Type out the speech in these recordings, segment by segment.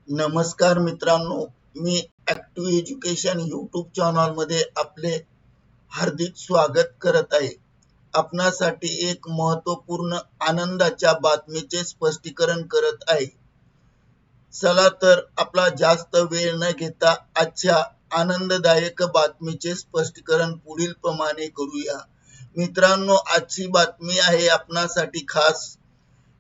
नमस्कार मित्रांनो, मी active education YouTube चॅनलमध्ये आपले हार्दिक स्वागत करत आहे. आपणासाठी एक महत्त्वपूर्ण आनंदाच्या बातमीचे स्पष्टीकरण करत आहे. चला तर आपला जास्त वेळ न घेता आजच्या आनंददायक बातमीचे स्पष्टीकरण पुढील प्रमाणे करूया. मित्रांनो, आजची बातमी आहे आपणासाठी खास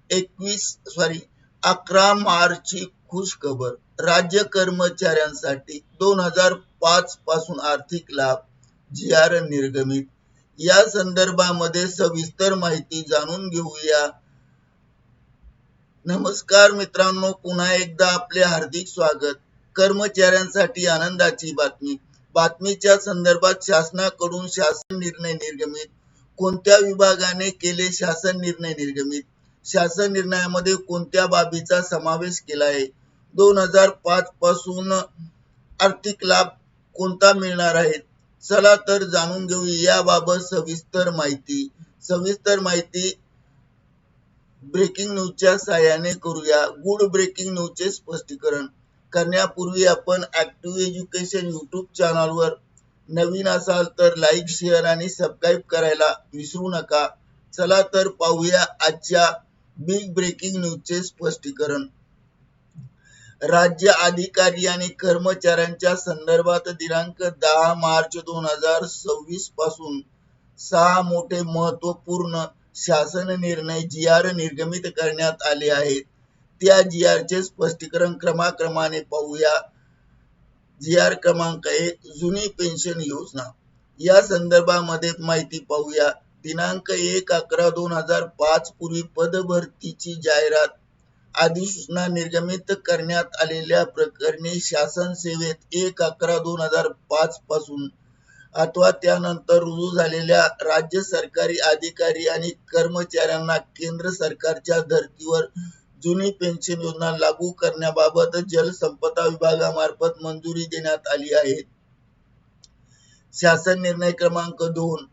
11 मार्चची खुशखबर. राज्य कर्मचाऱ्यांसाठी 2005 पासून आर्थिक लाभ, जी.आर. निर्गमित. या संदर्भामध्ये सविस्तर माहिती जाणून घेऊया. नमस्कार मित्रांनो, पुन्हा एकदा आपले हार्दिक स्वागत. कर्मचाऱ्यांसाठी आनंदाची बातमी. बातमीच्या संदर्भात शासनाकडून शासन निर्णय निर्गमित. कोणत्या विभागाने केले शासन निर्णय निर्गमित? शासन निर्णयामध्ये कोणत्या बाबीचा समावेश केला आहे? 2005 पासून आर्थिक लाभ कोणता मिळणार आहे? चला तर जाणून घेऊ याबाबत सविस्तर माहिती ब्रेकिंग न्यूजच्या सहाय्याने करूया. गुड ब्रेकिंग न्यूजचे स्पष्टीकरण करण्यापूर्वी आपण ॲक्टिव्ह एज्युकेशन यूट्यूब चॅनलवर नवीन असाल तर लाईक, शेअर आणि सबस्क्राईब करायला विसरू नका. चला तर पाहूया आजच्या बिग ब्रेकिंग न्यूजचे स्पष्टीकरण. राज्य अधिकारी आणि कर्मचाऱ्यांच्या संदर्भात दिनांक 10 मार्च 2026 पासून 6 मोठे महत्त्वपूर्ण शासन निर्णय जी.आर. निर्गमित करण्यात आले आहेत. त्या जी.आर.चे स्पष्टीकरण क्रमाक्रमाने पाहूया. जी.आर. क्रमांक 1, जुनी पेन्शन योजना. या संदर्भामध्ये माहिती पाहूया. दिनांक 1/11/2005 पूर्वी पदभरतीची जाहिरात अधिसूचना निर्गमित करण्यात आलेल्या प्रकरणी शासन सेवेत 1/11/2005 पासून अथवा त्यानंतर रुजू झालेल्या राज्य सरकारी अधिकारी आणि कर्मचाऱ्यांना केंद्र सरकारच्या धर्तीवर जुनी पेन्शन योजना लागू करण्याबाबत जलसंपदा विभागामार्फत मंजुरी देण्यात आली आहे. शासन निर्णय क्रमांक 2,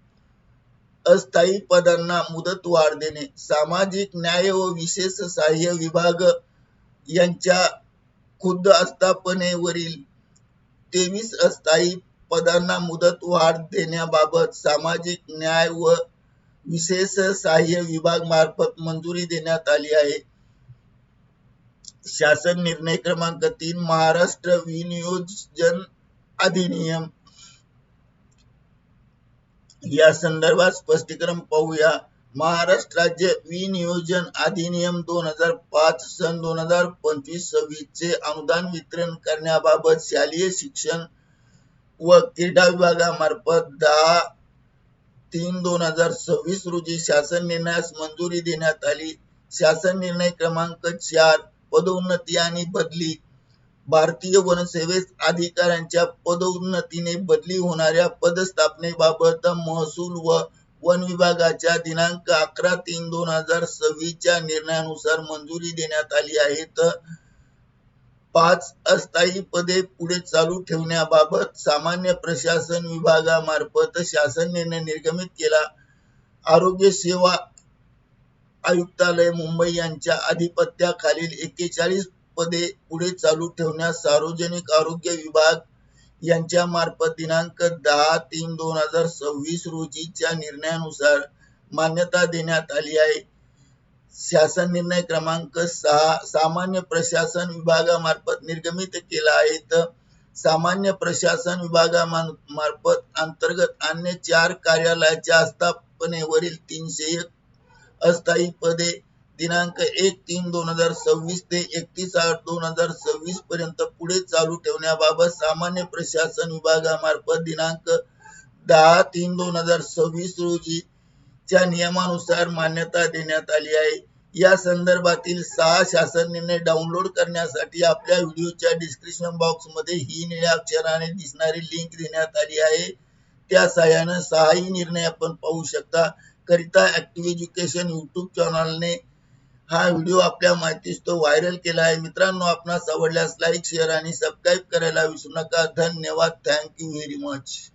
अस्थायी पदांना मुदतवाढ देणे. सामाजिक न्याय व विशेष सहाय्य विभाग यांच्या खुद्द आस्थापनेवरील 23 अस्थायी पदांना मुदतवाढ देण्याबाबत सामाजिक न्याय व विशेष सहाय्य विभाग मार्फत मंजुरी देण्यात आली आहे. शासन निर्णय क्रमांक 3, महाराष्ट्र विनियोजन अधिनियम. या संदर्भात स्पष्टीकरण पाहूया. महाराष्ट्र राज्य विनियोजन अधिनियम 2005 सन 2025-26 चे अनुदान वितरण करण्याबाबत शालेय शिक्षण व क्रीडा विभागामार्फत 10/3/2026 रोजी शासन निर्णयास मंजुरी देण्यात आली. शासन निर्णय क्रमांक 4, पदोन्नती आणि बदली. भारतीय वनसेवेत अधिकाऱ्यांच्या पदोन्नतीने बदली होणाऱ्या पदस्थापनेबाबत महसूल व वन विभागाच्या दिनांक 11/3/2026 च्या निर्णयानुसार मंजुरी देण्यात आली आहे. 5 अस्थायी पदे पुढे चालू ठेवण्याबाबत सामान्य प्रशासन विभागामार्फत शासन निर्णय निर्गमित केला. आरोग्य सेवा आयुक्तालय मुंबई यांच्या अधिपत्याखालील 41 पदे पुढे चालू ठेवण्यास सार्वजनिक आरोग्य विभाग यांच्या मार्फत दिनांक 10/3/2026 रोजीच्या निर्णयानुसार मान्यता देण्यात आली आहे. शासन निर्णय क्रमांक 6, सामान्य प्रशासन विभागामार्फत निर्गमित केला आहे. सामान्य प्रशासन विभागामार्फत अंतर्गत अन्य 4 कार्यालयाच्या आस्थापनेवरील 301 अस्थायी पदे दिनांक 1/3/2026 ते 31/8/2026 पर्यंत पुढे चालू ठेवण्याबाबत सामान्य प्रशासन विभागामार्फत दिनांक 10/3/2026 रोजीच्या नियमानुसार मान्यता देण्यात आली आहे. या संदर्भातील 6 शासन निर्णय डाउनलोड करण्यासाठी आपल्या व्हिडिओच्या डिस्क्रिप्शन बॉक्समध्ये ही निळ्या अक्षराने दिसणारी लिंक देण्यात आली आहे. त्या सहाय्याने 6ही निर्णय आपण पाहू शकता. करिता ॲक्टिव्ह एज्युकेशन यूट्यूब चॅनलने हा व्हिडिओ आपल्या माहितीस्तव व्हायरल केला आहे. मित्रांनो, आपणास आवडल्यास लाईक, शेअर आणि सबस्क्राईब करायला विसरू नका. धन्यवाद. Thank you very much.